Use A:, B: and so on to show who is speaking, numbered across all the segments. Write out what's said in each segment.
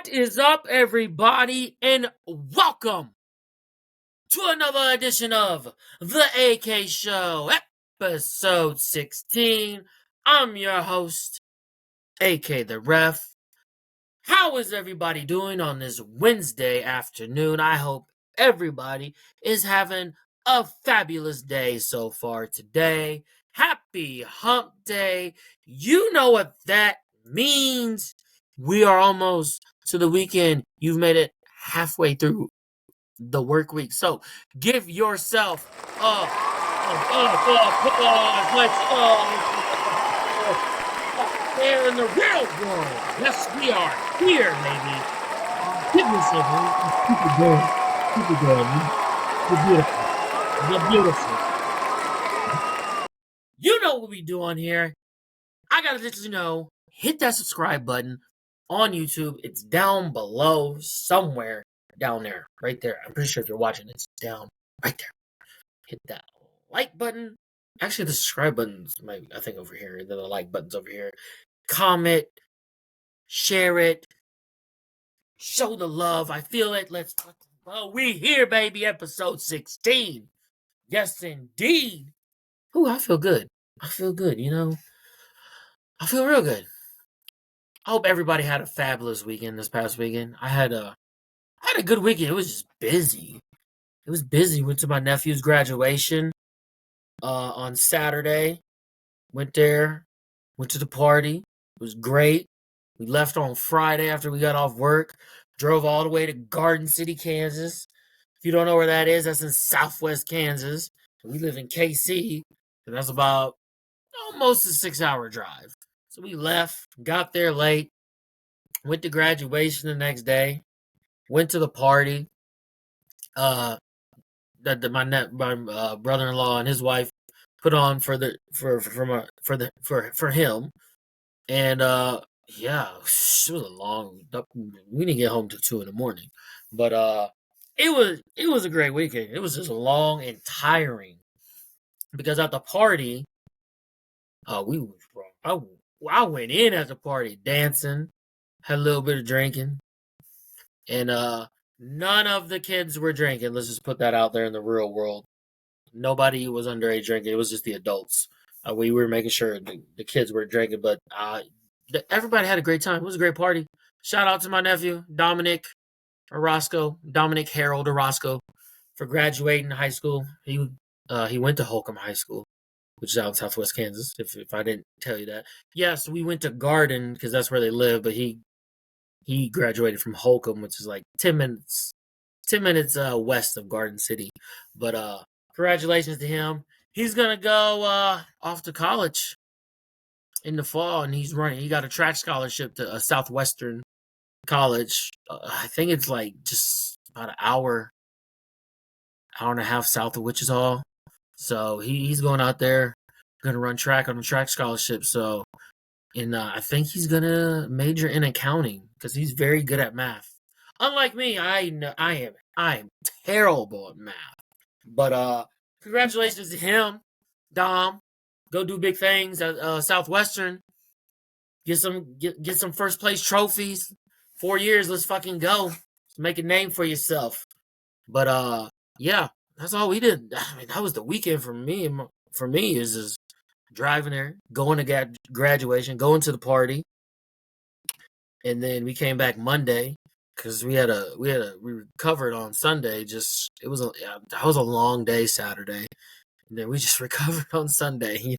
A: What is up, everybody, and welcome to another edition of the AK Show, episode 16. I'm your host, AK the Ref. How is everybody doing on this Wednesday afternoon? I hope everybody is having a fabulous day so far today. Happy Hump Day. You know what that means. We are almost to the weekend. You've made it halfway through the work week. So give yourself applause. Let's go. There in the real world. Yes, we are here, baby. Give yourself a keep it going. Keep it going. You're beautiful. You're beautiful. You know what we do on here. I gotta let you know, hit that subscribe button on YouTube. It's down below somewhere down there. Right there. I'm pretty sure if you're watching, it's down right there. Hit that like button. Actually, the subscribe button's I think over here. Then the like button's over here. Comment, share it, show the love. I feel it. Let's well, we here, baby. Episode 16. Yes, indeed. Ooh, I feel good. I feel good, you know. I feel real good. I hope everybody had a fabulous weekend this past weekend. I had a good weekend. It was just busy. It was busy. Went to my nephew's graduation on Saturday. Went there. Went to the party. It was great. We left on Friday after we got off work. Drove all the way to Garden City, Kansas. If you don't know where that is, that's in southwest Kansas. We live in KC, and that's about almost a 6-hour drive. So we left, got there late, went to graduation the next day, went to the party. My brother-in-law and his wife put on for him, and yeah, it was a long. We didn't get home till 2 a.m, but it was a great weekend. It was just long and tiring because at the party, I went in at the party dancing, had a little bit of drinking, and none of the kids were drinking. Let's just put that out there in the real world. Nobody was underage drinking. It was just the adults. We were making sure the kids were drinking, but everybody had a great time. It was a great party. Shout out to my nephew, Dominic Harold Orozco, for graduating high school. He went to Holcomb High School, which is out in southwest Kansas, if I didn't tell you that. Yes, we went to Garden because that's where they live, but he graduated from Holcomb, which is like 10 minutes west of Garden City. But congratulations to him. He's going to go off to college in the fall, and he got a track scholarship to a Southwestern college. I think it's like just about an hour and a half south of Wichita. So he's going out there, going to run track on a track scholarship. So, and I think he's going to major in accounting because he's very good at math. Unlike me, I am terrible at math. But congratulations to him, Dom. Go do big things at Southwestern. Get some first place trophies. 4 years, let's fucking go. Let's make a name for yourself. But yeah, that's all we did. I mean, that was the weekend for me. For me, is just driving there, going to graduation, going to the party, and then we came back Monday because we recovered on Sunday. That was a long day Saturday, and then we just recovered on Sunday.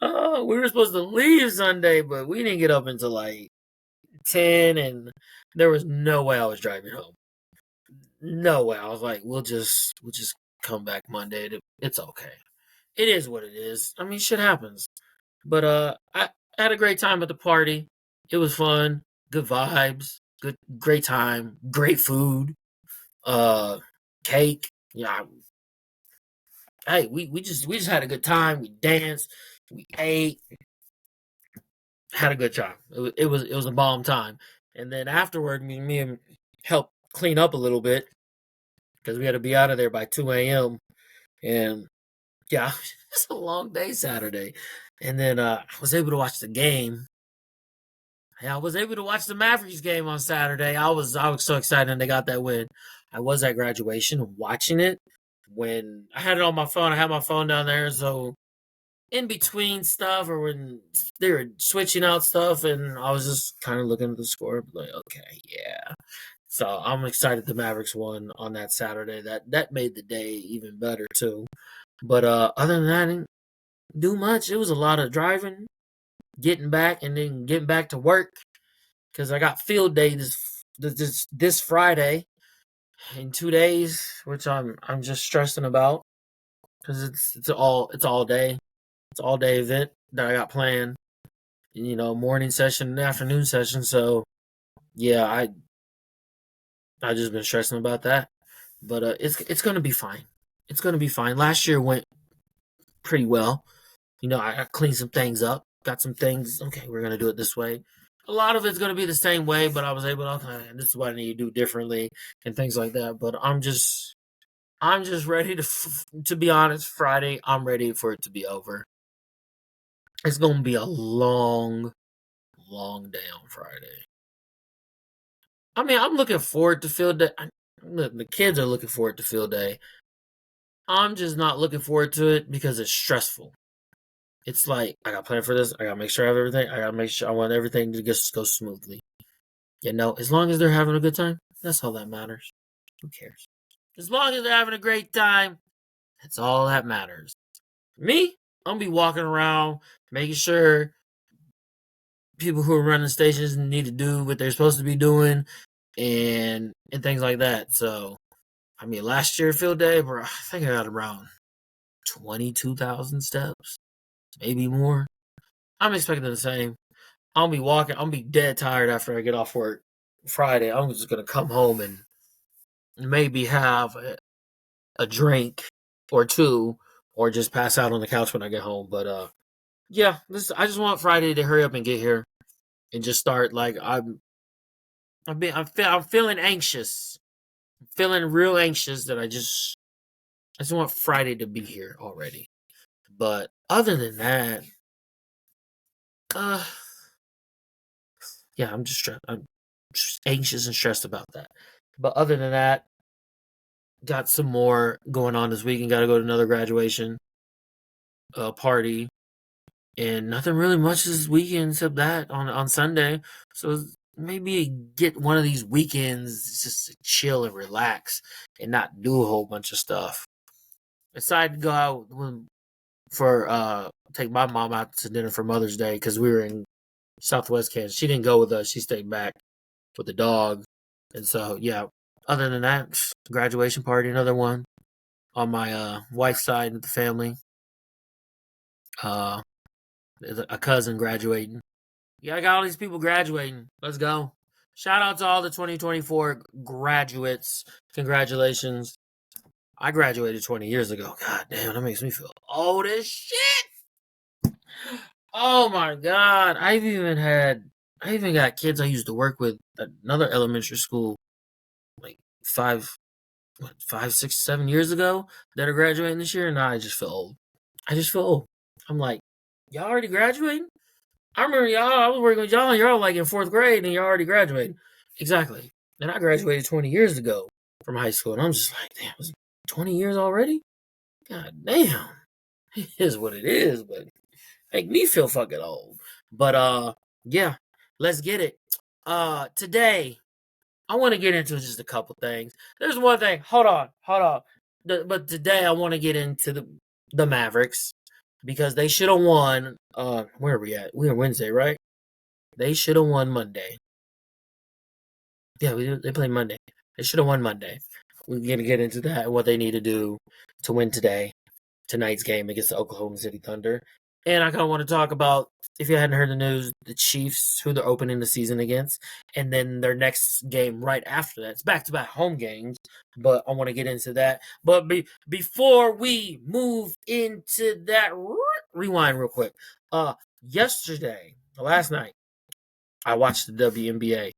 A: Oh, we were supposed to leave Sunday, but we didn't get up until like 10, and there was no way I was driving home. No way. I was like, we'll just come back Monday. It's okay. It is what it is. I mean, shit happens. But I had a great time at the party. It was fun. Good vibes. Great time. Great food. Cake. Yeah. Hey, we just had a good time. We danced. We ate. Had a good time. It was a bomb time. And then afterward, me and helped clean up a little bit because we had to be out of there by 2 a.m. And yeah, it's a long day Saturday. And then I was able to watch the game. I was able to watch the Mavericks game on Saturday. I was so excited and they got that win. I was at graduation watching it when I had it on my phone. I had my phone down there, so in between stuff or when they were switching out stuff, and I was just kind of looking at the score, like, okay, yeah. So I'm excited the Mavericks won on that Saturday. That made the day even better too. But other than that, I didn't do much. It was a lot of driving, getting back, and then getting back to work because I got field day this Friday in 2 days, which I'm just stressing about because it's all day. It's all day event that I got planned. Morning session and afternoon session. So yeah, I just been stressing about that. But it's gonna be fine. It's gonna be fine. Last year went pretty well. I cleaned some things up. Got some things. Okay, we're gonna do it this way. A lot of it's gonna be the same way, but I was able to. Okay, this is what I need to do differently and things like that. But I'm just ready to be honest. Friday, I'm ready for it to be over. It's gonna be a long, long day on Friday. I mean, I'm looking forward to field day. Look, the kids are looking forward to field day. I'm just not looking forward to it because it's stressful. It's like I got to plan for this. I got to make sure I have everything. I got to make sure I want everything to just go smoothly. As long as they're having a good time, that's all that matters. Who cares? As long as they're having a great time, that's all that matters. Me, I'm gonna be walking around making sure people who are running stations need to do what they're supposed to be doing and things like that. So, I mean, last year field day, bro, I think I got around 22,000 steps, maybe more. I'm expecting the same. I'll be walking. I'll be dead tired after I get off work Friday. I'm just gonna come home and maybe have a drink or two, or just pass out on the couch when I get home. But yeah, I just want Friday to hurry up and get here and just start. Like I'm feeling anxious. I'm feeling real anxious that I just want Friday to be here already. But other than that, uh, yeah, I'm just anxious and stressed about that. But other than that, got some more going on this weekend. Got to go to another graduation party, and nothing really much this weekend except that on Sunday. So maybe get one of these weekends just to chill and relax and not do a whole bunch of stuff. Decided to go out for take my mom out to dinner for Mother's Day because we were in Southwest Kansas. She didn't go with us. She stayed back with the dog. And so, yeah, other than that, graduation party, another one on my wife's side of the family. Uh, there's a cousin graduating. Yeah, I got all these people graduating. Let's go. Shout out to all the 2024 graduates. Congratulations. I graduated 20 years ago. God damn, that makes me feel old as shit. Oh my god. I even got kids I used to work with at another elementary school like 5, 6, 7 years ago that are graduating this year, and now I just feel old. I just feel old. I'm like, y'all already graduating? I remember y'all, I was working with y'all, and you're all like in fourth grade, and you're already graduating. Exactly. And I graduated 20 years ago from high school, and I'm just like, damn, was it 20 years already? God damn. It is what it is, but make me feel fucking old. But yeah, let's get it. Today I want to get into just a couple things. There's one thing. Hold on. But today I want to get into the Mavericks because they should have won. Where are we at? We're Wednesday, right? They should have won Monday. Yeah, they played Monday. They should have won Monday. We're gonna get into that and what they need to do to win tonight's game against the Oklahoma City Thunder. And I kind of want to talk about, if you hadn't heard the news, the Chiefs, who they're opening the season against, and then their next game right after that. It's back-to-back home games, but I want to get into that. But before we move into that, rewind real quick. Last night, I watched the WNBA.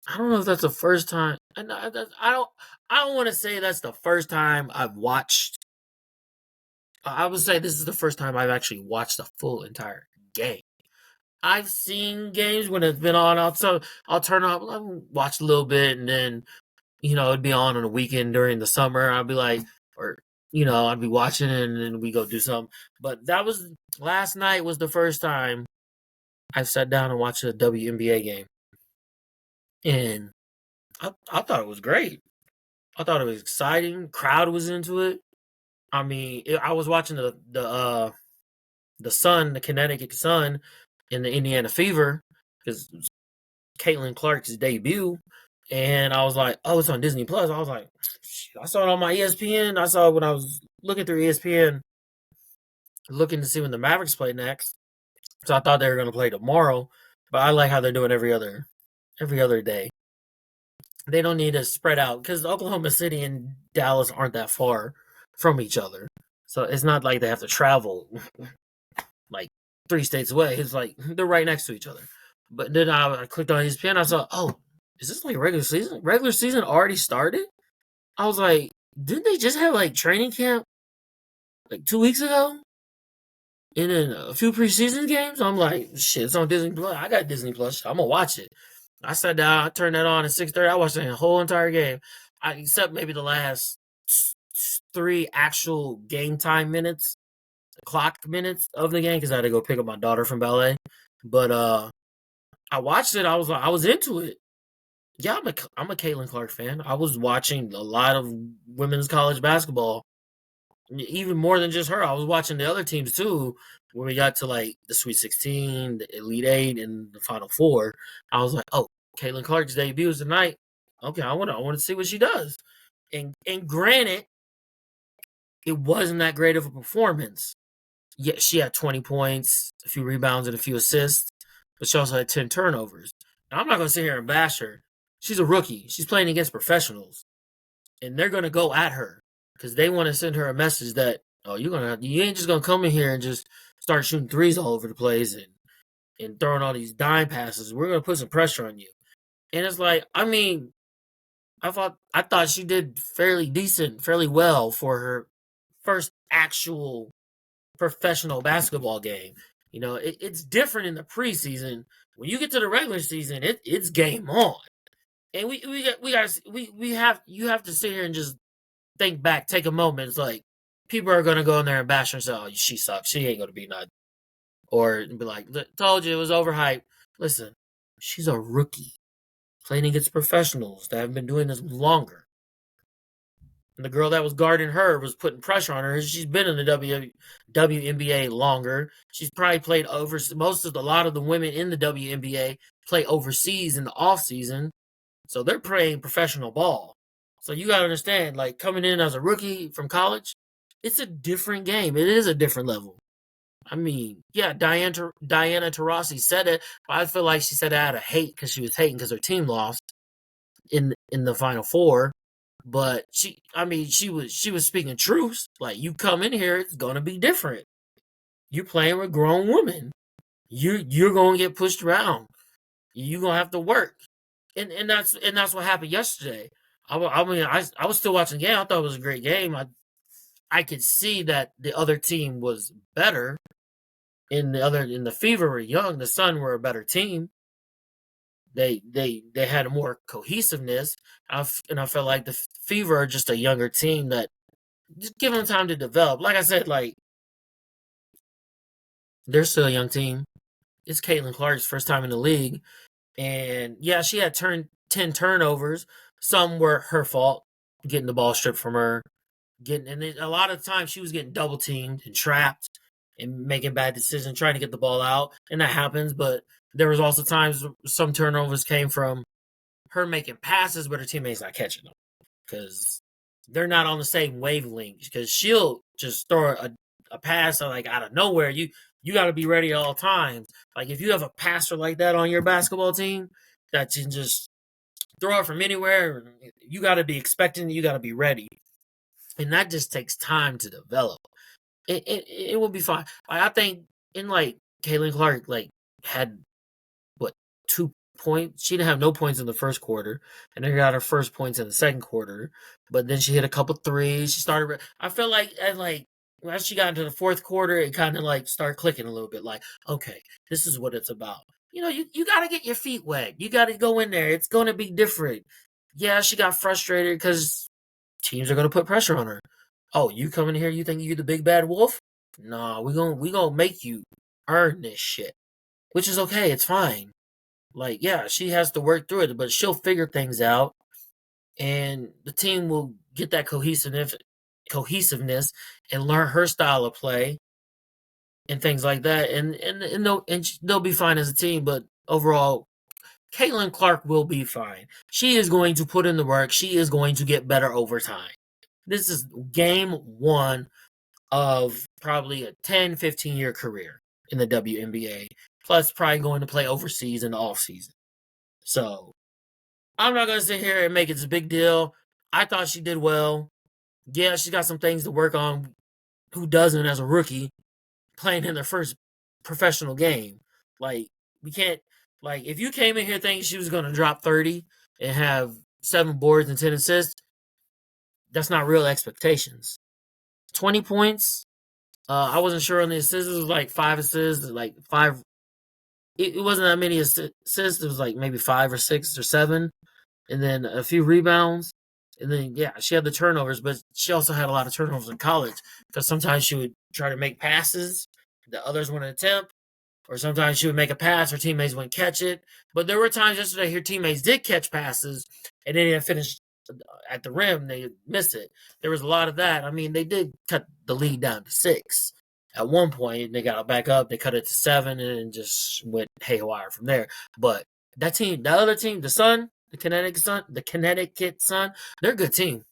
A: I don't know if that's the first time. I don't want to say that's the first time I've watched. I would say this is the first time I've actually watched the full entire game. I've seen games when it's been on. I'll turn up, I'll watch a little bit, and then it'd be on a weekend during the summer. I'd be like, or I'd be watching it, and then we go do something. But that was last night was the first time I sat down and watched a WNBA game, and I thought it was great. I thought it was exciting. Crowd was into it. I mean, I was watching the Sun, the Connecticut Sun, in the Indiana Fever because Caitlin Clark's debut, and I was like, "Oh, it's on Disney Plus." I was like, I saw it on my ESPN. I saw it when I was looking through ESPN, looking to see when the Mavericks play next. So I thought they were going to play tomorrow, but I like how they're doing every other day. They don't need to spread out because Oklahoma City and Dallas aren't that far from each other, so it's not like they have to travel like 3 states away. It's like they're right next to each other. But then I clicked on ESPN. I saw, oh, is this like regular season? Regular season already started? I was like, didn't they just have like training camp like 2 weeks ago? And then a few preseason games? I'm like, shit, it's on Disney Plus. I got Disney Plus. I'm gonna watch it. I sat down, I turned that on at 6:30. I watched the whole entire game. Except maybe the last three actual game time minutes, clock minutes of the game, because I had to go pick up my daughter from ballet. But I watched it. I was into it. Yeah, I'm a Caitlin Clark fan. I was watching a lot of women's college basketball, even more than just her. I was watching the other teams too. When we got to like the Sweet 16, the Elite Eight, and the Final Four, I was like, "Oh, Caitlin Clark's debut is tonight. Okay, I want to see what she does." And granted, it wasn't that great of a performance. Yeah, she had 20 points, a few rebounds, and a few assists, but she also had 10 turnovers. Now, I'm not going to sit here and bash her. She's a rookie. She's playing against professionals, and they're going to go at her because they want to send her a message that, oh, you ain't just going to come in here and just start shooting threes all over the place and throwing all these dime passes. We're going to put some pressure on you. And it's like, I mean, I thought she did fairly decent, fairly well for her first actual professional basketball game. It's different in the preseason. When you get to the regular season, it's game on. And you have to sit here and just think back, take a moment. It's like people are gonna go in there and bash her and say, "Oh, she sucks. She ain't gonna be nothing," or be like, "Told you it was overhyped." Listen, she's a rookie playing against professionals that have been doing this longer. And the girl that was guarding her was putting pressure on her. She's been in the WNBA longer. She's probably played over a lot of the women in the WNBA play overseas in the off season, so they're playing professional ball. So you gotta understand, like coming in as a rookie from college, it's a different game. It is a different level. I mean, yeah, Diana Taurasi said it, but I feel like she said it out of hate because she was hating because her team lost in the Final Four. But she was speaking truth. Like you come in here, it's gonna be different. You're playing with grown women. You're gonna get pushed around. You're gonna have to work, and that's what happened yesterday. I was still watching the game. I thought it was a great game. I could see that the other team was better. In the Fever were young. The Sun were a better team. They had a more cohesiveness. And I felt like the Fever are just a younger team that just give them time to develop. Like I said, like they're still a young team. It's Caitlin Clark's first time in the league, and yeah, she had turned 10 turnovers. Some were her fault, getting the ball stripped from her, a lot of times she was getting double teamed and trapped and making bad decisions, trying to get the ball out, and that happens. But there was also times some turnovers came from her making passes, but her teammates not catching them because they're not on the same wavelength. Because she'll just throw a pass like out of nowhere. You got to be ready at all times. Like if you have a passer like that on your basketball team that can just throw it from anywhere, you got to be expecting. You got to be ready, and that just takes time to develop. It will be fine. I think in like Caitlin Clark like had what 2 points. She didn't have no points in the first quarter, and then got her first points in the second quarter. But then she hit a couple threes. She started. I felt like as she got into the fourth quarter, it kind of like started clicking a little bit. Like, okay, this is what it's about. You got to get your feet wet. You got to go in there. It's going to be different. Yeah, she got frustrated because teams are going to put pressure on her. Oh, you come in here, you think you're the big bad wolf? Nah, we gonna make you earn this shit, which is okay. It's fine. Like, yeah, she has to work through it, but she'll figure things out, and the team will get that cohesiveness and learn her style of play and things like that, and they'll be fine as a team. But overall, Caitlin Clark will be fine. She is going to put in the work. She is going to get better over time. This is game one of probably a 10, 15-year career in the WNBA, plus probably going to play overseas in the off season. So I'm not going to sit here and make it a big deal. I thought she did well. Yeah, she got some things to work on. Who doesn't as a rookie playing in their first professional game? Like, we can't, like, if you came in here thinking she was going to drop 30 and have 7 boards and 10 assists, that's not real expectations. 20 points. I wasn't sure on the assists. It was like 5 assists, like 5. It wasn't that many assists. It was like maybe 5 or 6 or 7, and then a few rebounds. And then, yeah, she had the turnovers, but she also had a lot of turnovers in college because sometimes she would try to make passes that others wouldn't attempt, or sometimes she would make a pass, her teammates wouldn't catch it. But there were times yesterday her teammates did catch passes and they didn't finish at the rim. They missed it. There was a lot of that. I mean, they did cut the lead down to 6 at one point. They got it back up. They cut it to 7 and just went haywire from there. But that team, the other team, the Sun, the Connecticut Sun, they're a good team.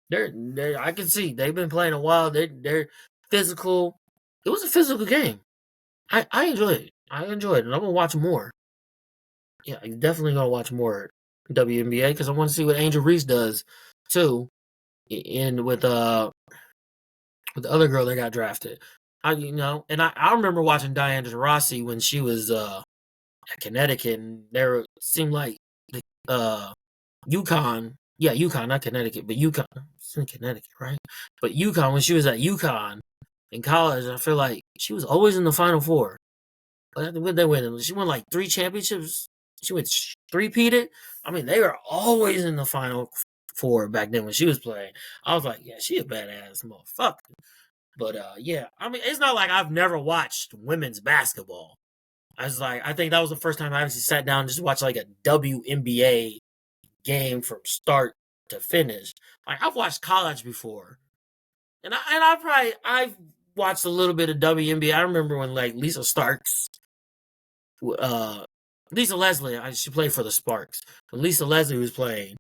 A: They're I can see they've been playing a while. They're physical. It was a physical game. I enjoyed it. I enjoyed it, and I'm gonna watch more. Yeah, I'm definitely gonna watch more WNBA because I want to see what Angel Reese does too. And with the other girl that got drafted, and I remember watching Diana Taurasi when she was at Connecticut, and there seemed like the UConn, yeah, UConn, not Connecticut, but UConn, it's in Connecticut, right? But UConn, when she was at UConn in college, I feel like she was always in the Final Four. What they win? She won like 3 championships. She went 3-peated. I mean, they were always in the Final Four back then when she was playing. I was like, yeah, she a badass motherfucker. But yeah, I mean, it's not like I've never watched women's basketball. I think that was the first time I actually sat down and just watched like a WNBA game from start to finish. Like, I've watched college before, and I've watched a little bit of WNBA. I remember when like uh, Lisa Leslie, she played for the Sparks. When Lisa Leslie was playing,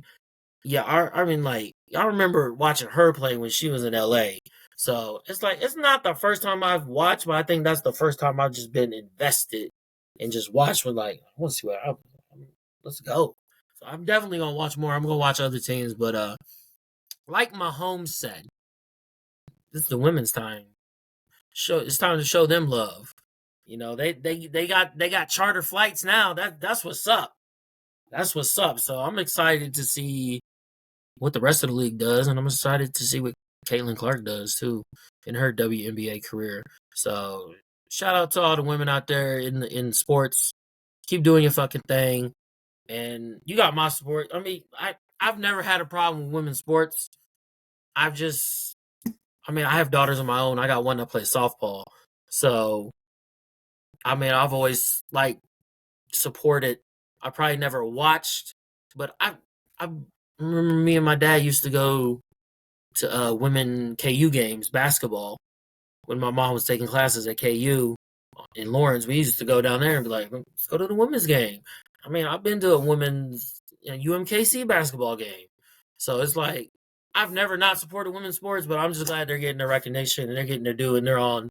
A: yeah, I mean, like, I remember watching her play when she was in LA. So it's like, it's not the first time I've watched, but I think that's the first time I've just been invested and just watched with, like, I want to see let's go. So I'm definitely going to watch more. I'm going to watch other teams, but like Mahomes said, this is the women's time. It's time to show them love. They got charter flights now. That's what's up. That's what's up. So I'm excited to see what the rest of the league does, and I'm excited to see what Caitlin Clark does too in her WNBA career. So shout out to all the women out there in sports. Keep doing your fucking thing, and you got my support. I mean, I've never had a problem with women's sports. I've just, I mean, I have daughters of my own. I got one that plays softball, so I mean, I've always like supported. I probably never watched, but I remember me and my dad used to go to women KU games, basketball, when my mom was taking classes at KU in Lawrence. We used to go down there and be like, let's go to the women's game. I mean, I've been to a women's UMKC basketball game. So it's like, I've never not supported women's sports, but I'm just glad they're getting their recognition and they're getting their due and they're on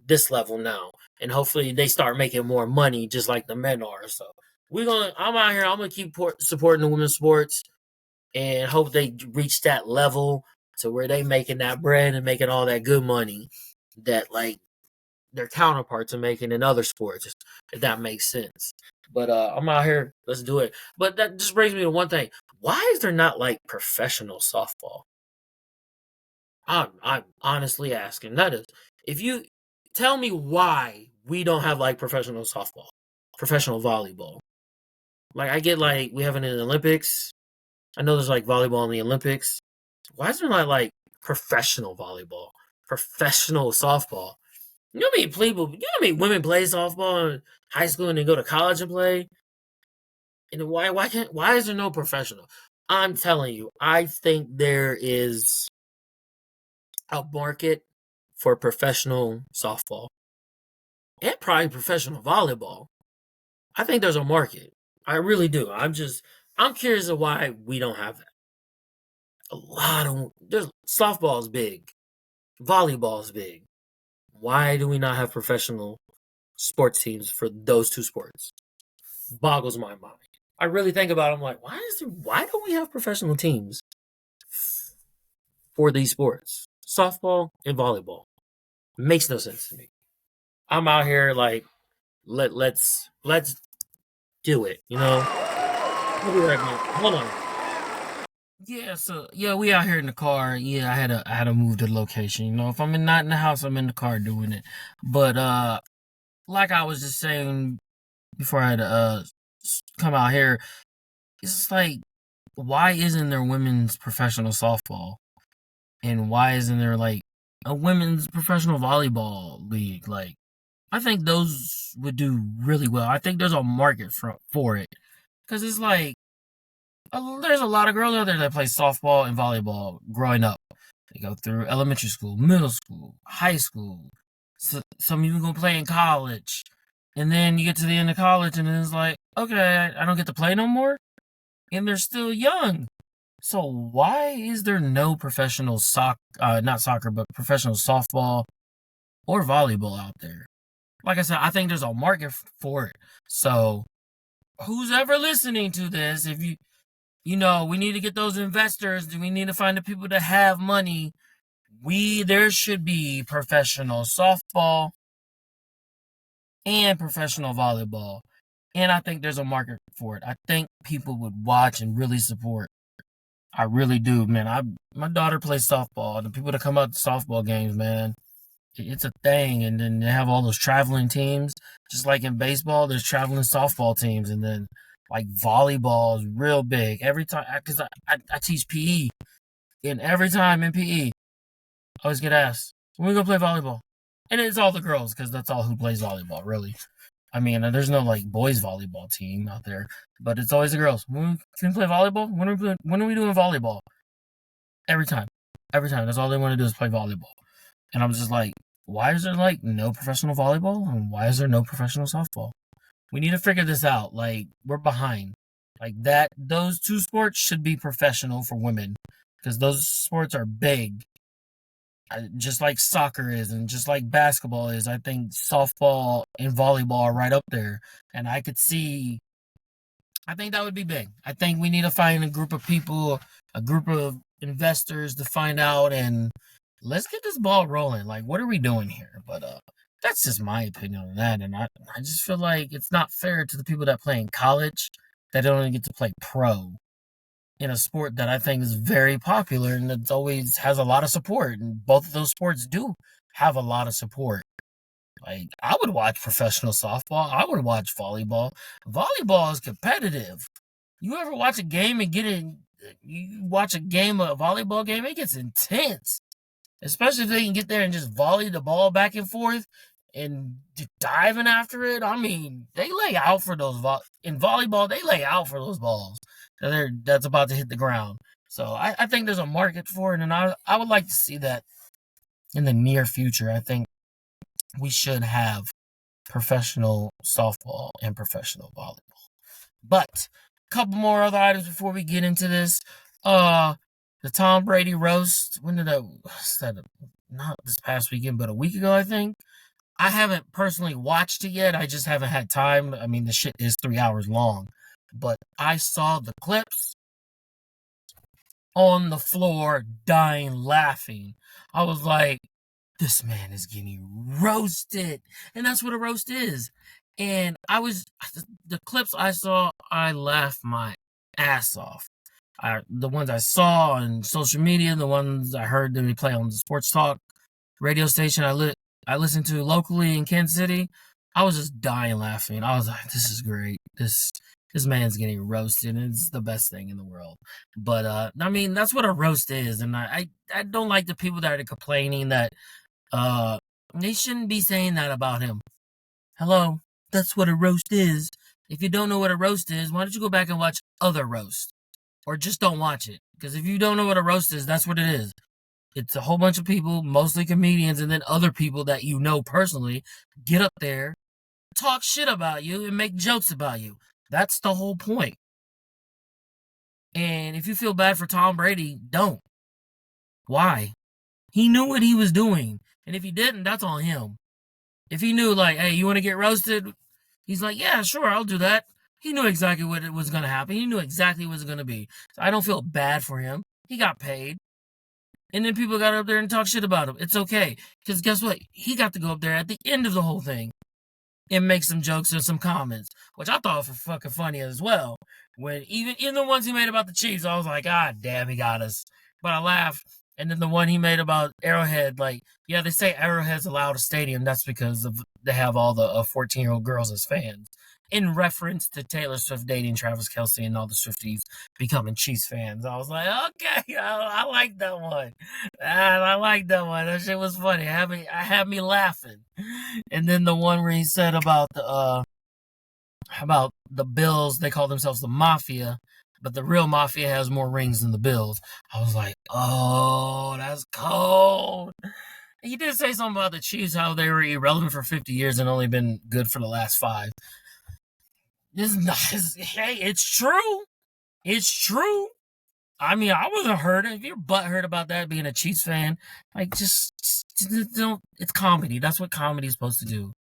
A: this level now. And hopefully they start making more money just like the men are. So I'm out here, I'm going to keep supporting the women's sports and hope they reach that level to where they making that bread and making all that good money that like their counterparts are making in other sports, if that makes sense. But I'm out here, let's do it. But that just brings me to one thing. Why is there not like professional softball? I'm honestly asking. That is, if you tell me why we don't have like professional softball, professional volleyball. Like I get like we have it in the Olympics. I know there's like volleyball in the Olympics. Why is there not like professional volleyball, professional softball? You know how many people, you know how many women play softball in high school and then go to college and play? And why is there no professional? I'm telling you, I think there is a market for professional softball and probably professional volleyball. I think there's a market. I really do. I'm curious of why we don't have that. A lot of there's softball is big, volleyball is big. Why do we not have professional sports teams for those two sports? Boggles my mind. I really think about it, I'm like, why don't we have professional teams for these sports? Softball and volleyball. Makes no sense to me. I'm out here like let's do it, you know? We'll be right back. Hold on. Yeah, so yeah, we out here in the car. Yeah, I had to move the location. You know, if I'm not in the house, I'm in the car doing it. But like I was just saying before I had to come out here, it's just like, why isn't there women's professional softball? And why isn't there like a women's professional volleyball league? Like, I think those would do really well. I think there's a market for it. Because it's like, there's a lot of girls out there that play softball and volleyball growing up. They go through elementary school, middle school, high school. So, some even gonna play in college. And then you get to the end of college and it's like, okay, I don't get to play no more. And they're still young. So why is there no professional not soccer, but professional softball or volleyball out there? Like I said, I think there's a market for it. So who's ever listening to this, if we need to get those investors, we need to find the people that have money. There should be professional softball and professional volleyball. And I think there's a market for it. I think people would watch and really support. I really do, man. My daughter plays softball. The people that come out to softball games, man, it's a thing. And then they have all those traveling teams, just like in baseball. There's traveling softball teams, and then like volleyball is real big. Every time, because I teach PE, and every time in PE, I always get asked, "When we gonna play volleyball?" And it's all the girls because that's all who plays volleyball, really. I mean, there's no like boys volleyball team out there, but it's always the girls. Can we play volleyball? When are we doing volleyball? Every time, every time. That's all they want to do is play volleyball. And I'm just like, why is there like no professional volleyball and why is there no professional softball? We need to figure this out. Like, we're behind. Like that, those two sports should be professional for women because those sports are big. Just like soccer is and just like basketball is. I think softball and volleyball are right up there. And I think that would be big. I think we need to find a group of people, a group of investors to find out and let's get this ball rolling. Like, what are we doing here? But that's just my opinion on that. And I just feel like it's not fair to the people that play in college that don't even get to play pro in a sport that I think is very popular and that always has a lot of support. And both of those sports do have a lot of support. Like, I would watch professional softball. I would watch volleyball. Volleyball is competitive. You ever watch a game and you watch a game, a volleyball game, it gets intense. Especially if they can get there and just volley the ball back and forth and diving after it. I mean, they lay out for those in volleyball. They lay out for those balls that's about to hit the ground. So I think there's a market for it, and I would like to see that in the near future. I think we should have professional softball and professional volleyball. But a couple more other items before we get into this. The Tom Brady roast. When did that? Not this past weekend, but a week ago, I think. I haven't personally watched it yet. I just haven't had time. I mean, the shit is 3 hours long. But I saw the clips on the floor, dying laughing. I was like, this man is getting roasted. And that's what a roast is. And the clips I saw, I laughed my ass off. The ones I saw on social media, the ones I heard them play on the sports talk radio station I listened to locally in Kansas City, I was just dying laughing. I was like, "This is great. This man's getting roasted, and it's the best thing in the world." But I mean, that's what a roast is, and I don't like the people that are complaining that uh they shouldn't be saying that about him. Hello, that's what a roast is. If you don't know what a roast is, why don't you go back and watch other roasts, or just don't watch it? Because if you don't know what a roast is, that's what it is. It's a whole bunch of people, mostly comedians, and then other people that you know personally get up there, talk shit about you, and make jokes about you. That's the whole point. And if you feel bad for Tom Brady, don't. Why? He knew what he was doing. And if he didn't, that's on him. If he knew, like, hey, you want to get roasted? He's like, yeah, sure, I'll do that. He knew exactly what it was going to happen. He knew exactly what it was going to be. So I don't feel bad for him. He got paid. And then people got up there and talk shit about him. It's okay. Because guess what? He got to go up there at the end of the whole thing and make some jokes and some comments, which I thought were fucking funny as well. When even in the ones he made about the Chiefs, I was like, God damn, he got us. But I laughed. And then the one he made about Arrowhead, like, yeah, they say Arrowhead's a loud stadium. That's because they have all the 14-year-old girls as fans. In reference to Taylor Swift dating Travis Kelce and all the Swifties becoming Chiefs fans. I was like, okay, I like that one. I like that one. That shit was funny. I had me laughing. And then the one where he said about the Bills, they call themselves the Mafia, but the real Mafia has more rings than the Bills. I was like, oh, that's cold. He did say something about the Chiefs, how they were irrelevant for 50 years and only been good for the last 5. Hey, it's true. It's true. I mean, I wasn't hurt. If you're butthurt about that being a Chiefs fan, like just don't. It's comedy. That's what comedy is supposed to do.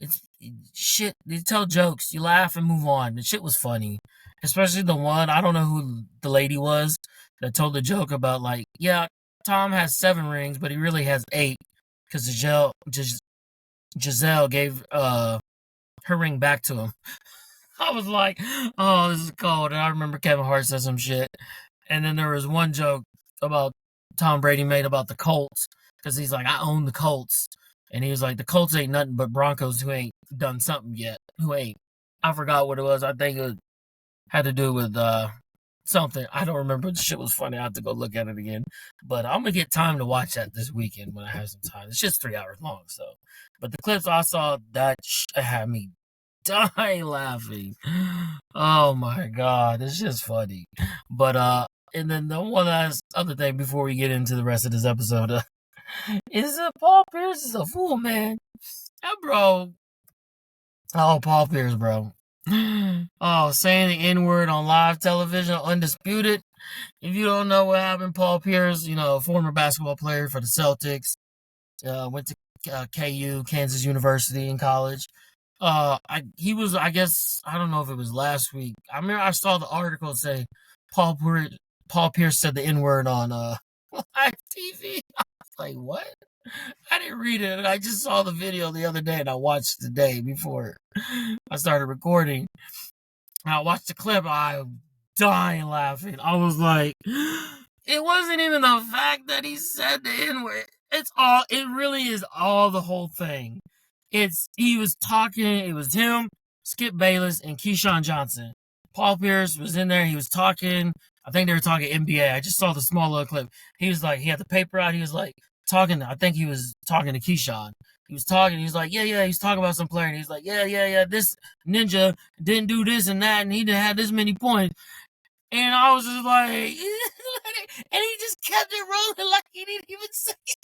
A: It's shit. You tell jokes, you laugh and move on. The shit was funny, especially the one I don't know who the lady was that told the joke about like, yeah, Tom has 7 rings, but he really has 8 because Giselle gave her ring back to him. I was like, oh, this is cold. And I remember Kevin Hart said some shit. And then there was one joke about Tom Brady made about the Colts because he's like, I own the Colts. And he was like, the Colts ain't nothing but Broncos who ain't done something yet. Who ain't. I forgot what it was. I think it had to do with something. I don't remember. The shit was funny. I have to go look at it again. But I'm going to get time to watch that this weekend when I have some time. It's just 3 hours long. So, but the clips I saw, that had me dying laughing. Oh my god, it's just funny. But and then the one last other thing before we get into the rest of this episode is Paul Pierce is a fool, man. That bro. Oh, Paul Pierce, bro. Oh, saying the N-word on live television, undisputed. If you don't know what happened, Paul Pierce, former basketball player for the Celtics, went to KU, Kansas University in college. He was, I guess, I don't know if it was last week. I remember I saw the article say Paul Pierce said the N word on live TV. I was like, what? I didn't read it. I just saw the video the other day and I watched the day before I started recording. I watched the clip. I was dying laughing. I was like, it wasn't even the fact that he said the N word. It really is all the whole thing. He was talking, it was him, Skip Bayless, and Keyshawn Johnson. Paul Pierce was in there, he was talking. I think they were talking NBA. I just saw the small little clip. He was like, he had the paper out, he was like talking, I think he was talking to Keyshawn. He was talking, he was like, yeah, he's talking about some player. And he's like, yeah, this ninja didn't do this and that, and he didn't have this many points. And I was just like, and he just kept it rolling like he didn't even say it.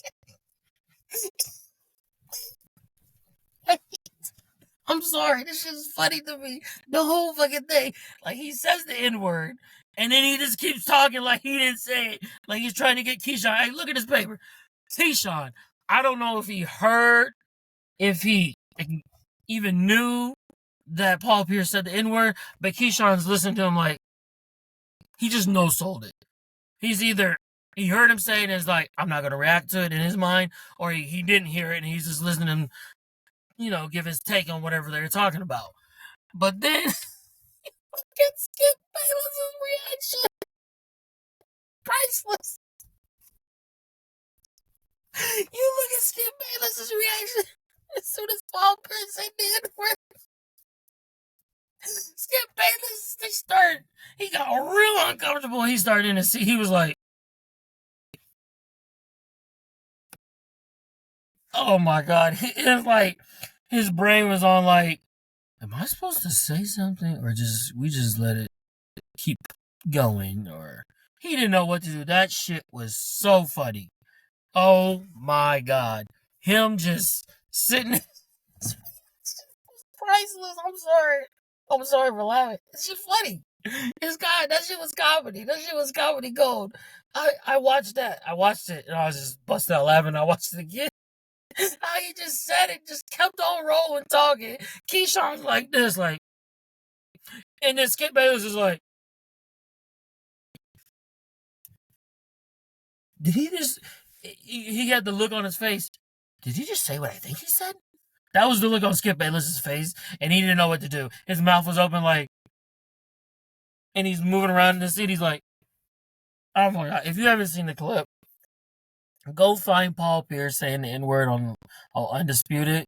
A: I'm sorry, this shit is funny to me. The whole fucking thing. Like, he says the N-word, and then he just keeps talking like he didn't say it. Like he's trying to get Keyshawn. Hey, look at this paper. Keyshawn, I don't know if he heard, if he even knew that Paul Pierce said the N-word, but Keyshawn's listening to him like, he just no-sold it. He's either, he heard him say it and is like, I'm not going to react to it in his mind, or he didn't hear it and he's just listening to him, give his take on whatever they're talking about. But then, Skip Bayless's reaction. priceless. You look at Skip Bayless's reaction as soon as Paul Pierce said the N-word. Skip Bayless, he got real uncomfortable. He started in the seat. He was like, oh my God. It was like, his brain was on like, am I supposed to say something? Or we just let it keep going? Or he didn't know what to do. That shit was so funny. Oh my God. Him just sitting. Priceless. I'm sorry for laughing. It's just funny. That shit was comedy. That shit was comedy gold. I watched that. I watched it and I was just busting out laughing. I watched it again. How he just said it, just kept on rolling, talking. Keyshawn's like this, like, and then Skip Bayless is like, did he just? He had the look on his face. Did he just say what I think he said? That was the look on Skip Bayless's face, and he didn't know what to do. His mouth was open, like, and he's moving around in the seat. He's like, oh my God. If you haven't seen the clip, go find Paul Pierce saying the N-word on Undisputed.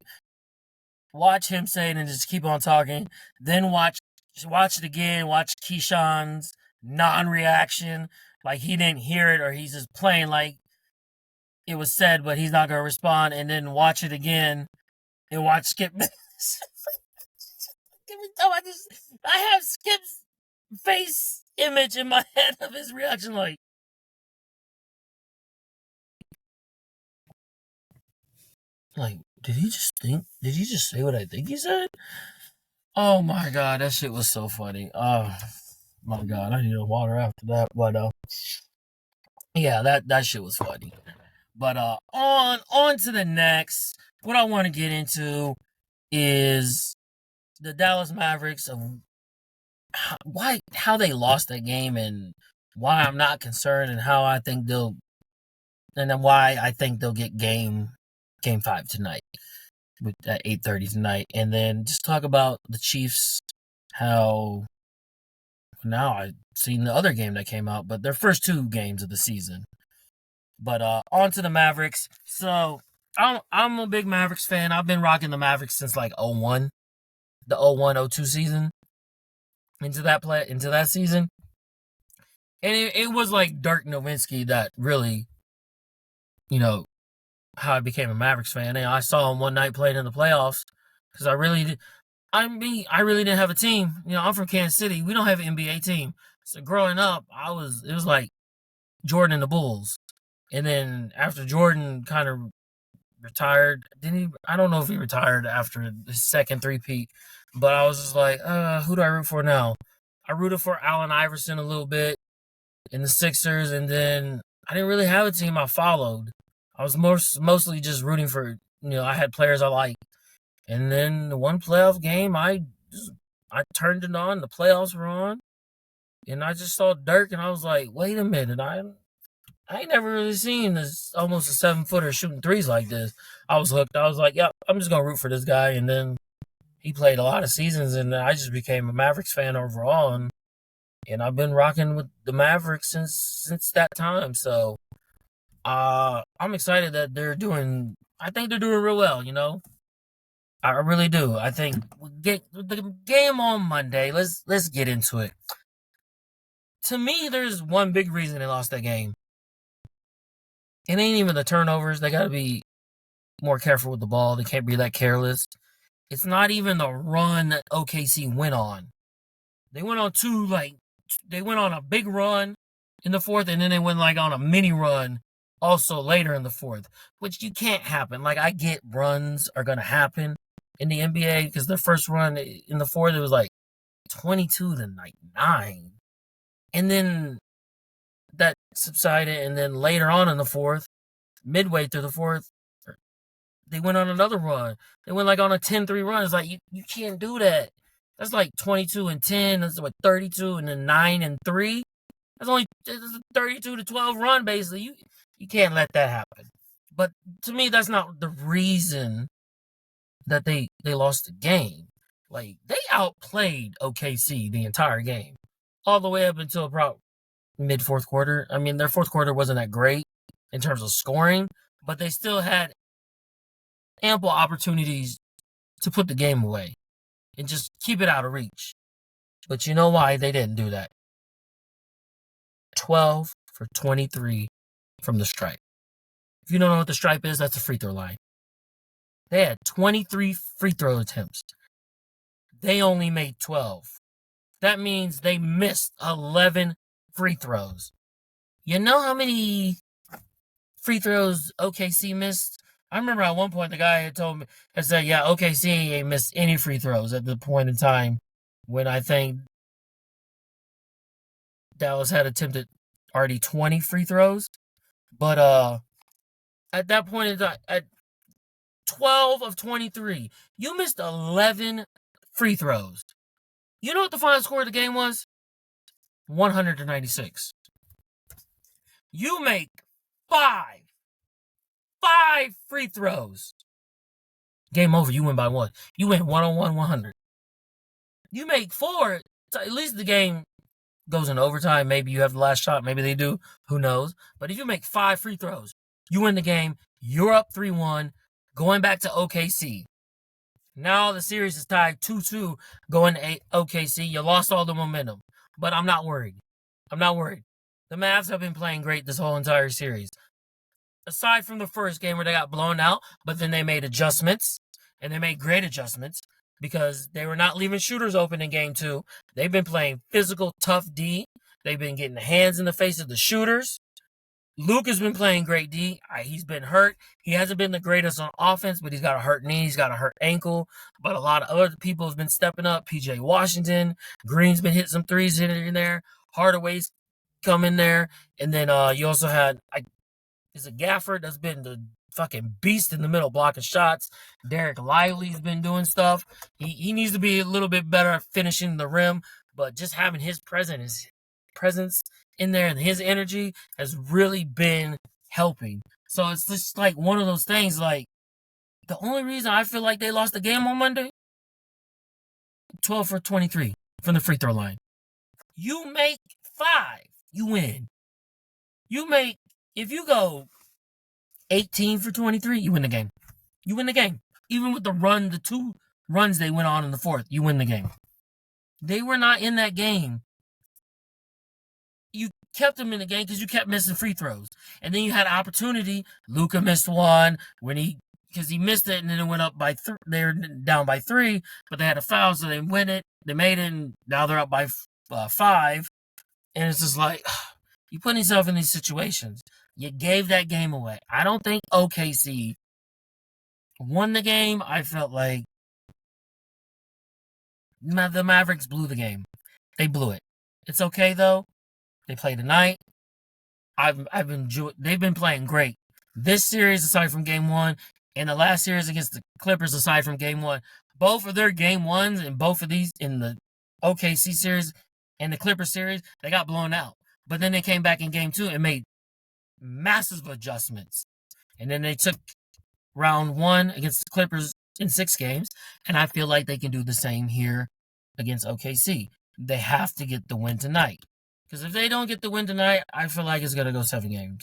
A: Watch him say it and just keep on talking. Then watch it again. Watch Keyshawn's non-reaction, like he didn't hear it, or he's just playing like it was said, but he's not going to respond. And then watch it again and watch Skip. Every time I have Skip's face image in my head of his reaction, like, did he just say what I think he said? Oh my God, that shit was so funny. Oh my God, I need a water after that. But yeah, that shit was funny. But on to the next. What I want to get into is the Dallas Mavericks of how they lost that game and why I'm not concerned and how I think they'll get game 5 tonight at 8:30 tonight, and then just talk about the Chiefs. How now I've seen the other game that came out, but their first 2 games of the season. But on to the Mavericks. So I'm a big Mavericks fan. I've been rocking the Mavericks since like 01, the 01-02 season. Into that season, and it was like Dirk Nowitzki that really, how I became a Mavericks fan. And I saw him one night playing in the playoffs because I really didn't have a team. I'm from Kansas City. We don't have an NBA team. So growing up, it was like Jordan and the Bulls. And then after Jordan kind of retired, I don't know if he retired after the second three-peat, but I was just like, who do I root for now? I rooted for Allen Iverson a little bit in the Sixers, and then I didn't really have a team I followed. I was mostly just rooting for, I had players I liked. And then the one playoff game, I turned it on, the playoffs were on, and I just saw Dirk, and I was like, wait a minute, I ain't never really seen this almost a 7-footer shooting threes like this. I was hooked. I was like, yeah, I'm just going to root for this guy. And then he played a lot of seasons, and I just became a Mavericks fan overall. And I've been rocking with the Mavericks since that time. So I'm excited that I think they're doing real well, I really do. I think the game on Monday, let's get into it. To me, there's one big reason they lost that game. It ain't even the turnovers. They got to be more careful with the ball. They can't be that careless. It's not even the run that OKC went on. They went on they went on a big run in the fourth, and then they went on a mini run also later in the fourth, which you can't happen. I get runs are going to happen in the NBA because the first run in the fourth, it was 22-9. And then that subsided, and then later on in the fourth, midway through the fourth, they went on another run. They went on a 10-3 run. It's you can't do that. That's 22-10. That's 32 and then 9-3. That's only a 32-12 run basically. You can't let that happen. But to me, that's not the reason that they lost the game. They outplayed OKC the entire game, all the way up until mid fourth quarter. I mean, their fourth quarter wasn't that great in terms of scoring, but they still had ample opportunities to put the game away and just keep it out of reach. But you know why they didn't do that? 12 for 23 from the stripe. If you don't know what the stripe is, that's a free throw line. They had 23 free throw attempts. They only made 12. That means they missed 11 free throws. You know how many free throws OKC missed? I remember at one point the guy had said, yeah, OKC ain't missed any free throws at the point in time when I think Dallas had attempted already 20 free throws. But at that point in time, at 12 of 23, you missed 11 free throws. You know what the final score of the game was? 196. You make five free throws. Game over. You win by one. You win 101, 100. You make four. At least the game goes in overtime. Maybe you have the last shot. Maybe they do. Who knows? But if you make 5 free throws, you win the game. You're up 3-1. Going back to OKC. Now the series is tied 2-2 going to OKC. You lost all the momentum. But I'm not worried. The Mavs have been playing great this whole entire series. Aside from the first game where they got blown out, but then they made adjustments, and they made great adjustments because they were not leaving shooters open in game 2. They've been playing physical, tough D. They've been getting hands in the face of the shooters. Luke has been playing great D. He's been hurt. He hasn't been the greatest on offense, but he's got a hurt knee. He's got a hurt ankle. But a lot of other people have been stepping up. PJ Washington. Green's been hitting some threes in there. Hardaway's come in there. And then you also had, is it Gafford that's been the fucking beast in the middle blocking shots. Derek Lively's been doing stuff. He needs to be a little bit better at finishing the rim, but just having his presence in there and his energy has really been helping. So it's just like one of those things, like the only reason I feel like they lost the game on Monday, 12 for 23 from the free throw line. You make 5, you win. If you go 18 for 23, you win the game. Even with the 2 runs they went on in the fourth, you win the game. They were not in that game. You kept them in the game because you kept missing free throws. And then you had opportunity. Luka missed one because he missed it, and then it went up by they were down by 3, but they had a foul, so they win it. They made it, and now they're up by 5. And it's just like, you put yourself in these situations. You gave that game away. I don't think OKC won the game. I felt like the Mavericks blew the game. They blew it. It's okay, though. They play tonight. They've been playing great. This series, aside from game 1, and the last series against the Clippers, aside from game 1, both of their game 1s and both of these in the OKC series and the Clippers series, they got blown out. But then they came back in game 2 and made massive adjustments. And then they took round 1 against the Clippers in 6 games, and I feel like they can do the same here against OKC. They have to get the win tonight. Because if they don't get the win tonight, I feel like it's going to go 7 games.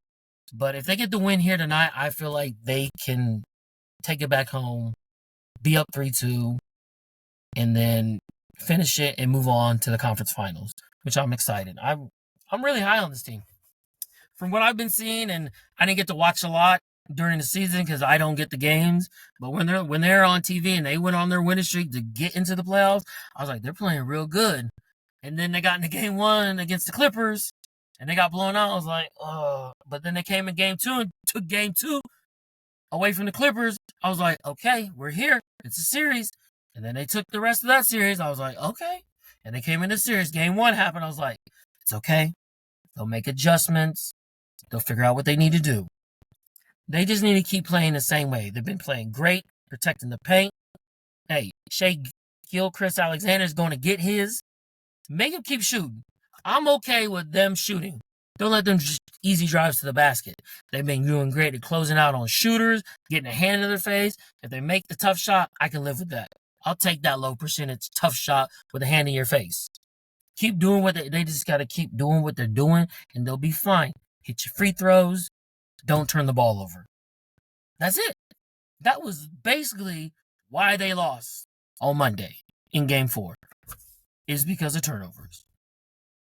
A: But if they get the win here tonight, I feel like they can take it back home, be up 3-2, and then finish it and move on to the conference finals, which I'm excited. I'm really high on this team. From what I've been seeing, and I didn't get to watch a lot during the season because I don't get the games, but when they're on TV and they went on their winning streak to get into the playoffs, I was like, they're playing real good. And then they got into game 1 against the Clippers, and they got blown out. I was like, oh. But then they came in game 2 and took game 2 away from the Clippers. I was like, okay, we're here. It's a series. And then they took the rest of that series. I was like, okay. And they came in the series. Game 1 happened. I was like, it's okay. They'll make adjustments. They'll figure out what they need to do. They just need to keep playing the same way. They've been playing great, protecting the paint. Hey, Shea Gilgeous Alexander is going to get his. Make them keep shooting. I'm okay with them shooting. Don't let them just easy drives to the basket. They've been doing great at closing out on shooters, getting a hand in their face. If they make the tough shot, I can live with that. I'll take that low percentage tough shot with a hand in your face. Keep doing what they just got to keep doing what they're doing, and they'll be fine. Hit your free throws. Don't turn the ball over. That's it. That was basically why they lost on Monday in Game 4. Is because of turnovers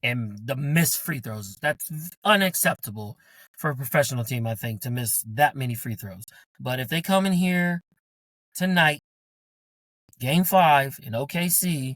A: and the missed free throws. That's unacceptable for a professional team, I think, to miss that many free throws. But if they come in here tonight, Game 5 in OKC,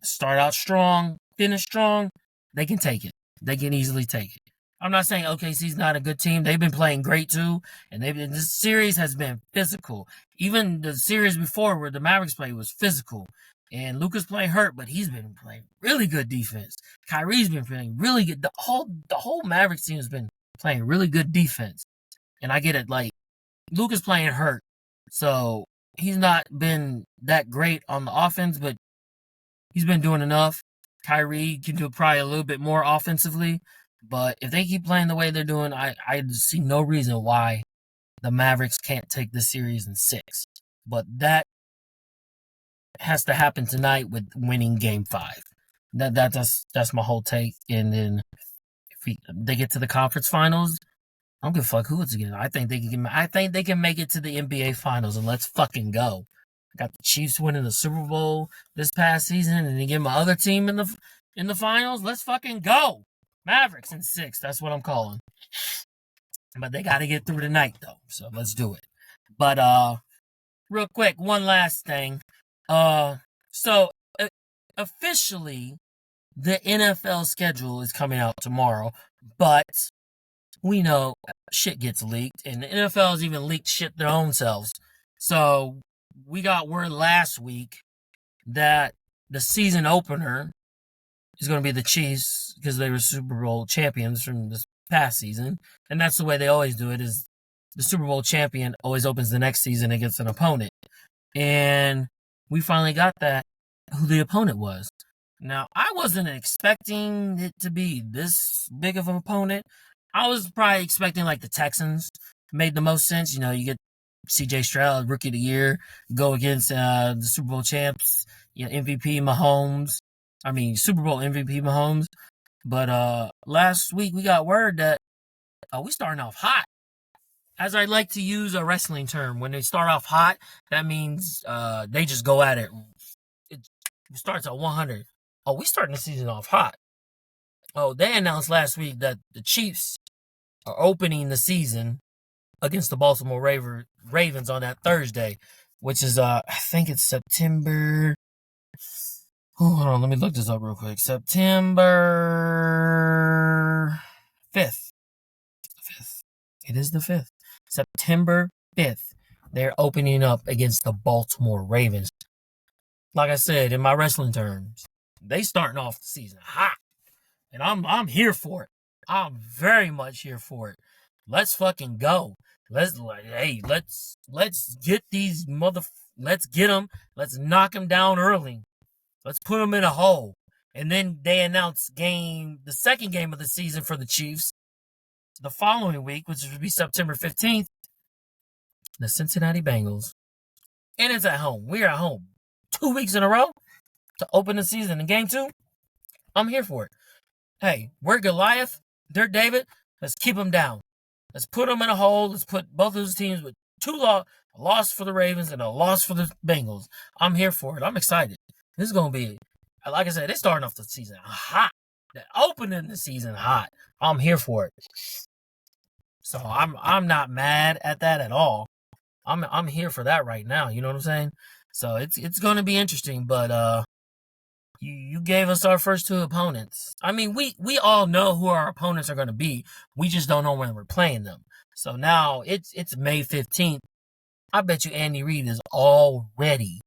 A: start out strong, finish strong, they can take it. They can easily take it. I'm not saying OKC's not a good team. They've been playing great too, and this series has been physical. Even the series before where the Mavericks played was physical. And Luka's playing hurt, but he's been playing really good defense. Kyrie's been playing really good. The whole Mavericks team has been playing really good defense. And I get it, like, Luka's playing hurt, so he's not been that great on the offense, but he's been doing enough. Kyrie can do probably a little bit more offensively, but if they keep playing the way they're doing, I see no reason why the Mavericks can't take this series in 6. But that has to happen tonight with winning Game 5. That's my whole take. And then if they get to the conference finals, I don't give a fuck who it's against. I think they can make it to the NBA finals, and let's fucking go. I got the Chiefs winning the Super Bowl this past season, and they get my other team in the finals. Let's fucking go. Mavericks in 6. That's what I'm calling. But they got to get through tonight though, so let's do it. But real quick, one last thing. So officially, the NFL schedule is coming out tomorrow, but we know shit gets leaked, and the NFL has even leaked shit their own selves. So we got word last week that the season opener is going to be the Chiefs because they were Super Bowl champions from this past season, and that's the way they always do it. Is the Super Bowl champion always opens the next season against an opponent, and we finally got that, who the opponent was. Now, I wasn't expecting it to be this big of an opponent. I was probably expecting like the Texans. Made the most sense. You know, you get CJ Stroud, Rookie of the Year, go against the Super Bowl champs, MVP Mahomes. Super Bowl MVP Mahomes. But last week we got word that we starting off hot. As I like to use a wrestling term, when they start off hot, that means they just go at it. It starts at 100. Oh, we starting the season off hot. Oh, they announced last week that the Chiefs are opening the season against the Baltimore Ravens on that Thursday, which is, I think it's September. Hold on, let me look this up real quick. September 5th. It is the 5th. September 5th. They're opening up against the Baltimore Ravens. Like I said, in my wrestling terms, they starting off the season hot. And I'm here for it. I'm very much here for it. Let's fucking go. Let's get these let's get them. Let's knock them down early. Let's put them in a hole. And then they announce the second game of the season for the Chiefs the following week, which would be September 15th, the Cincinnati Bengals. And it's at home. We're at home 2 weeks in a row to open the season in Game 2. I'm here for it. Hey, we're Goliath. They're David. Let's keep them down. Let's put them in a hole. Let's put both of those teams with a loss for the Ravens and a loss for the Bengals. I'm here for it. I'm excited. This is going to be, like I said, they're starting off the season hot. They're opening the season hot. I'm here for it. So I'm not mad at that at all. I'm here for that right now. You know what I'm saying? So it's going to be interesting, but you gave us our first 2 opponents. We all know who our opponents are going to be. We just don't know when we're playing them. So now it's May 15th. I bet you Andy Reid is already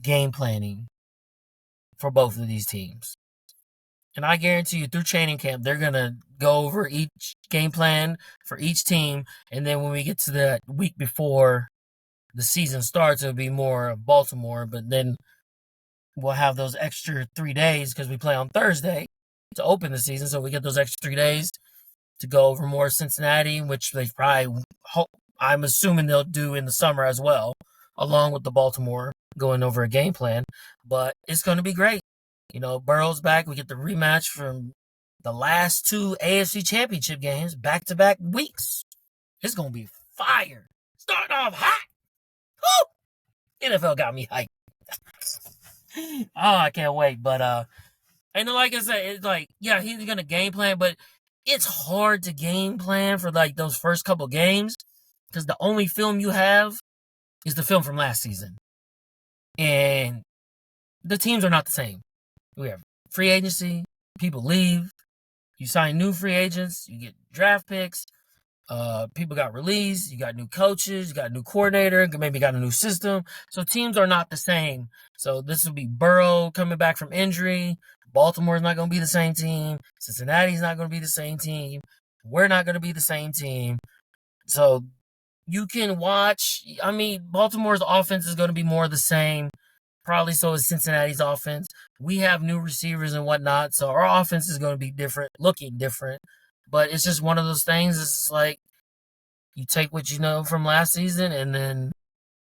A: game planning for both of these teams. And I guarantee you through training camp, they're going to go over each game plan for each team. And then when we get to the week before the season starts, it'll be more of Baltimore. But then we'll have those extra 3 days because we play on Thursday to open the season. So we get those extra 3 days to go over more Cincinnati, which they probably I'm assuming they'll do in the summer as well, along with the Baltimore going over a game plan. But it's going to be great. Burrow's back. We get the rematch from the last two AFC Championship games, back-to-back weeks. It's going to be fire. Starting off hot. Woo! NFL got me hyped. Oh, I can't wait. But, and like I said, it's like, yeah, he's going to game plan, but it's hard to game plan for, like, those first couple games because the only film you have is the film from last season. And the teams are not the same. We have free agency, people leave, you sign new free agents, you get draft picks, people got released, you got new coaches, you got a new coordinator, maybe got a new system. So teams are not the same. So this will be Burrow coming back from injury. Baltimore's not going to be the same team. Cincinnati's not going to be the same team. We're not going to be the same team. So you can watch. I mean, Baltimore's offense is going to be more the same. Probably so is Cincinnati's offense. We have new receivers and whatnot, so our offense is going to be different, looking different. But it's just one of those things. It's like you take what you know from last season and then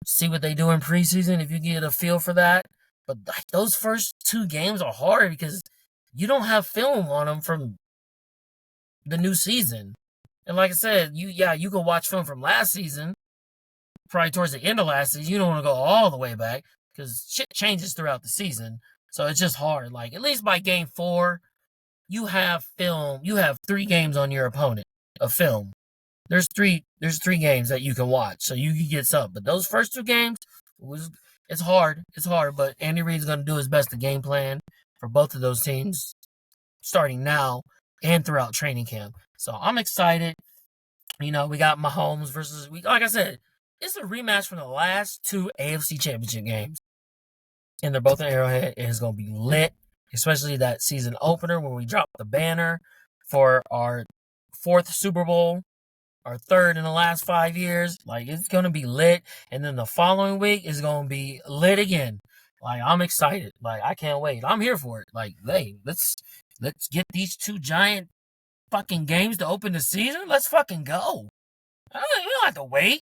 A: see what they do in preseason if you get a feel for that. But like, those first two games are hard because you don't have film on them from the new season. And like I said, you can watch film from last season, probably towards the end of last season. You don't want to go all the way back because shit changes throughout the season. So it's just hard. Like, at least by game 4, you have film. You have 3 games on your opponent of film. There's three games that you can watch, so you can get some. But those first 2 games, it's hard. It's hard, but Andy Reid's going to do his best to game plan for both of those teams starting now and throughout training camp. So I'm excited. We got Mahomes versus, like I said, it's a rematch from the last 2 AFC Championship games. And they're both in Arrowhead, and it's going to be lit, especially that season opener when we drop the banner for our 4th Super Bowl, our 3rd in the last 5 years. Like, it's going to be lit, and then the following week is going to be lit again. Like, I'm excited. Like, I can't wait. I'm here for it. Like, hey, let's get these 2 giant fucking games to open the season. Let's fucking go. We don't have to wait.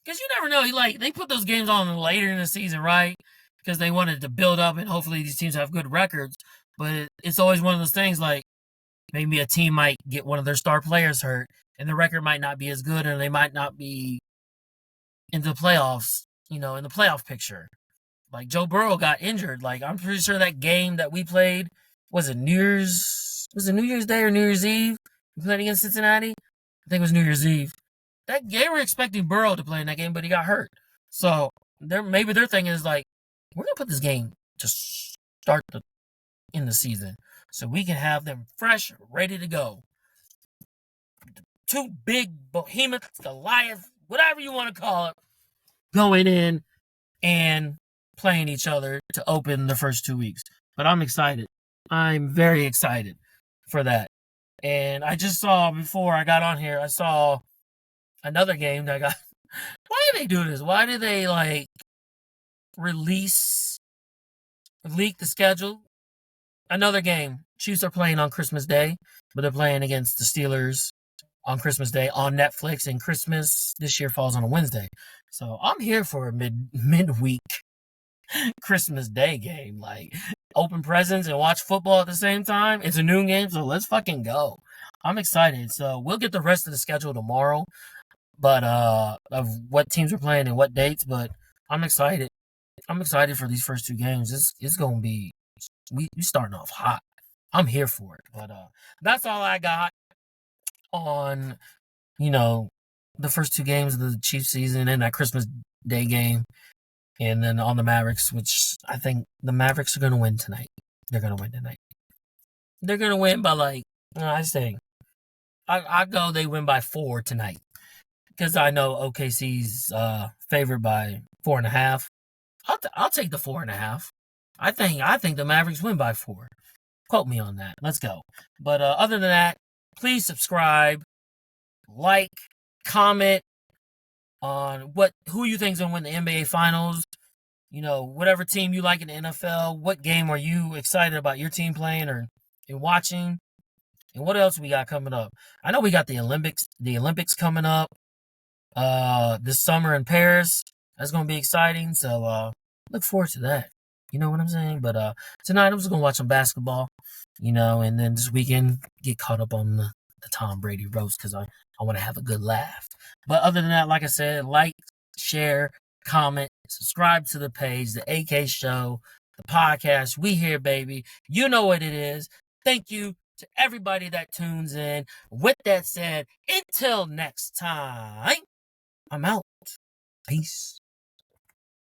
A: Because you never know. They put those games on later in the season, right? Because they wanted to build up and hopefully these teams have good records. But it's always one of those things like maybe a team might get one of their star players hurt and the record might not be as good and they might not be in the playoffs, in the playoff picture. Like Joe Burrow got injured. Like, I'm pretty sure that game that we played, was it New Year's Day or New Year's Eve? We played against Cincinnati? I think it was New Year's Eve. They were expecting Burrow to play in that game, but he got hurt. So maybe their thing is like, we're going to put this game to start in the season so we can have them fresh, ready to go. 2 big behemoths, Goliath, whatever you want to call it, going in and playing each other to open the first 2 weeks. But I'm excited. I'm very excited for that. And I just saw, before I got on here, I saw another game that got... Why do they do this? Why do they, leak the schedule? Another game. Chiefs are playing on Christmas Day, but they're playing against the Steelers on Christmas Day on Netflix, and Christmas this year falls on a Wednesday. So I'm here for a midweek Christmas Day game. Like, open presents and watch football at the same time. It's a noon game, so let's fucking go. I'm excited. So we'll get the rest of the schedule tomorrow, but of what teams are playing and what dates, but I'm excited. I'm excited for these first 2 games. It's going to be, we starting off hot. I'm here for it. But that's all I got on, the first 2 games of the Chiefs season and that Christmas Day game. And then on the Mavericks, which I think the Mavericks are going to win tonight. They're going to win tonight. They're going to win by I go they win by 4 tonight. Because I know OKC's favored by 4.5. I'll take the 4.5. I think the Mavericks win by 4. Quote me on that. Let's go. But other than that, please subscribe, like, comment on who you think's gonna win the NBA Finals. Whatever team you like in the NFL. What game are you excited about your team playing or watching? And what else we got coming up? I know we got the Olympics. The Olympics coming up this summer in Paris. That's gonna be exciting. So look forward to that. You know what I'm saying? But tonight I'm just gonna watch some basketball, and then this weekend get caught up on the Tom Brady roast because I want to have a good laugh. But other than that, like I said, like, share, comment, subscribe to the page, the AK Show, the podcast. We here, baby. You know what it is. Thank you to everybody that tunes in. With that said, until next time, I'm out. Peace.